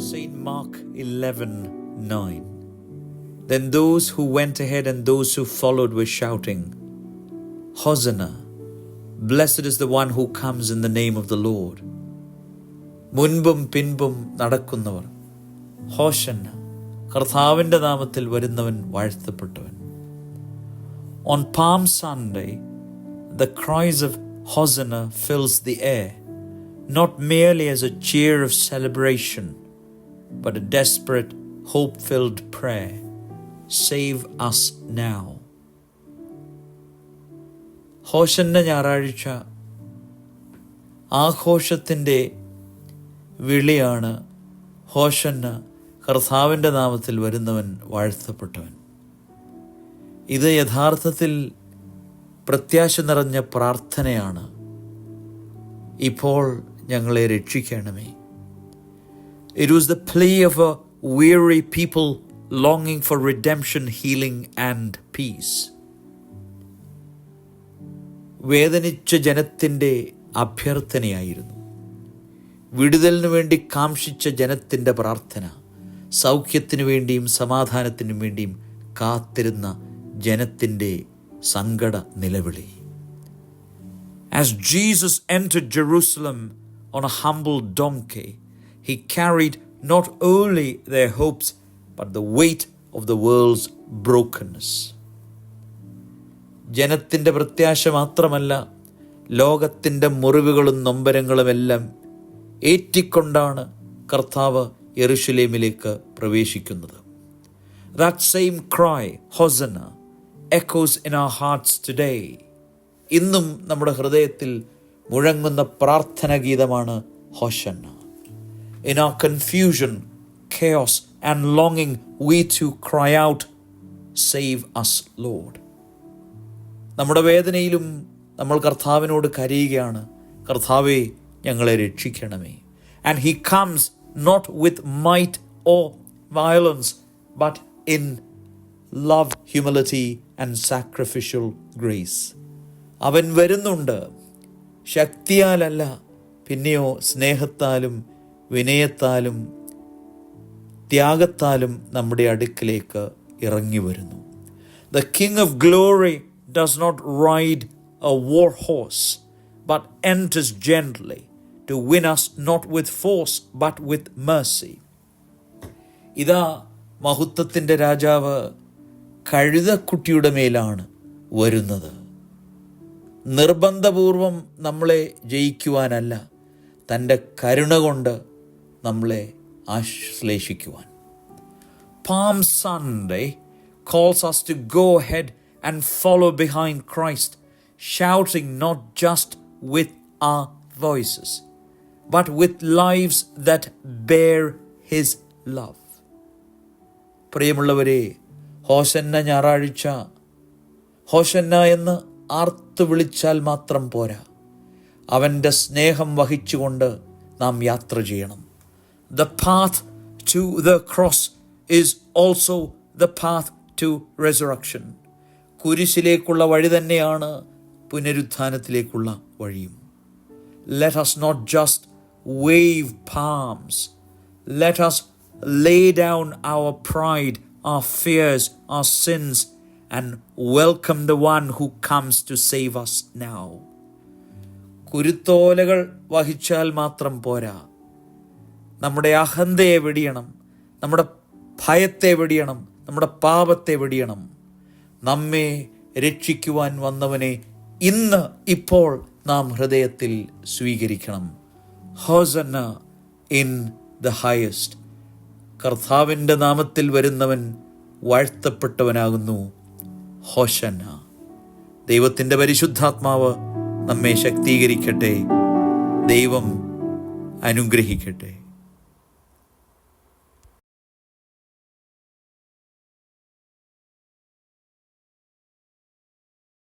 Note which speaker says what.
Speaker 1: St. Mark 11:9. Then those who went ahead and those who followed were shouting, Hosanna, blessed is the one who comes in the name of the Lord. മുൻപും പിൻപും നടക്കുന്നവർ, ഹോശന്ന, കർത്താവിൻ്റെ നാമത്തിൽ വരുന്നവൻ വാഴ്ത്തപ്പെട്ടവൻ. On Palm Sunday, the cries of Hosanna fills the air, not merely as a cheer of celebration, but a desperate, hope-filled prayer. Save us now. ഹോശന്ന ഞായറാഴ്ച ആഘോഷത്തിൻ്റെ വിളിയാണ്. ഹോശന്ന, കർത്താവിൻ്റെ നാമത്തിൽ വരുന്നവൻ വാഴ്ത്തപ്പെട്ടവൻ. ഇത് യഥാർത്ഥത്തിൽ പ്രത്യാശ നിറഞ്ഞ പ്രാർത്ഥനയാണ്. ഇപ്പോൾ ഞങ്ങളെ രക്ഷിക്കണമേ. It was the plea of a weary people longing for redemption, healing and peace. വേദനിച്ച ജനത്തിൻ്റെ അഭ്യർത്ഥനയായിരുന്നു. വിടുതലിനു വേണ്ടി കാംക്ഷിച്ച ജനത്തിൻ്റെ പ്രാർത്ഥന, സൗഖ്യത്തിനു വേണ്ടിയും സമാധാനത്തിനു വേണ്ടിയും കാത്തിരുന്ന ജനത്തിൻ്റെ സങ്കട നിലവിളി. As Jesus entered Jerusalem on a humble donkey, he carried not only their hopes but the weight of the world's brokenness. ജനത്തിൻ്റെ പ്രത്യാശ മാത്രമല്ല, ലോകത്തിൻ്റെ മുറിവുകളും നൊമ്പരങ്ങളുമെല്ലാം ഏറ്റിക്കൊണ്ടാണ് കർത്താവ് യെരുശലേമിലേക്ക് പ്രവേശിക്കുന്നത്. That same cry, Hosanna, echoes in our hearts today. ഇന്നും നമ്മുടെ ഹൃദയത്തിൽ മുഴങ്ങുന്ന പ്രാർത്ഥനാ ഗീതമാണ് ഹോശന്ന. In our confusion, chaos and longing, we too cry out, Save us, Lord. നമ്മുടെ വേദനയിലും നമ്മൾ കർത്താവിനോട് കരയുകയാണ്, കർത്താവേ, ഞങ്ങളെ രക്ഷിക്കണമേ. And he comes not with might or violence, but in love, humility and sacrificial grace. അവൻ വരുന്നുണ്ട് ശക്തിയാലല്ല, പിന്നെയോ സ്നേഹത്താലും വിനയത്താലും ത്യാഗത്താലും നമ്മുടെ അടുക്കിലേക്ക് ഇറങ്ങി വരുന്നു. The King of Glory does not ride a war horse, but enters gently to win us not with force but with mercy. ഇതാ മഹത്വത്തിൻ്റെ രാജാവ് കഴുതക്കുട്ടിയുടെ മേലാണ് വരുന്നത്. നിർബന്ധപൂർവം നമ്മളെ ജയിക്കുവാനല്ല, തൻ്റെ കരുണ കൊണ്ട് നമ്മളെ ആശ്ലേഷിക്കുവാൻ. Palm Sunday calls us to go ahead and follow behind Christ, shouting not just with our voices, but with lives that bear His love. പ്രിയമുള്ളവരെ, ഹോശന്ന ഞായറാഴ്ച ഹോശന്ന എന്ന് ആർത്തു വിളിച്ചാൽ മാത്രം പോരാ, അവൻ്റെ സ്നേഹം വഹിച്ചുകൊണ്ട് നാം യാത്ര ചെയ്യണം. The path to the cross is also the path to resurrection. കുരിശിലേക്കുള്ള വഴി തന്നെയാണ് പുനരുത്ഥാനത്തിലേക്കുള്ള വഴിയും. Let us not just wave palms. Let us lay down our pride, our fears, our sins, and welcome the one who comes to save us now. കുരുത്തോലകൾ വഹിച്ചാൽ മാത്രം പോരാ, നമ്മുടെ അഹന്തയെ വെടിയണം, നമ്മുടെ ഭയത്തെ വെടിയണം, നമ്മുടെ പാപത്തെ വെടിയണം. നമ്മെ രക്ഷിക്കുവാൻ വന്നവനെ ഇന്ന് ഇപ്പോൾ നാം ഹൃദയത്തിൽ സ്വീകരിക്കണം. ഹോസന്ന ഇൻ ദ ഹയസ്റ്റ്. കർത്താവിൻ്റെ നാമത്തിൽ വരുന്നവൻ വാഴ്ത്തപ്പെട്ടവനാകുന്നു. ഹോശന്ന. ദൈവത്തിൻ്റെ പരിശുദ്ധാത്മാവ് നമ്മെ ശക്തീകരിക്കട്ടെ. ദൈവം അനുഗ്രഹിക്കട്ടെ.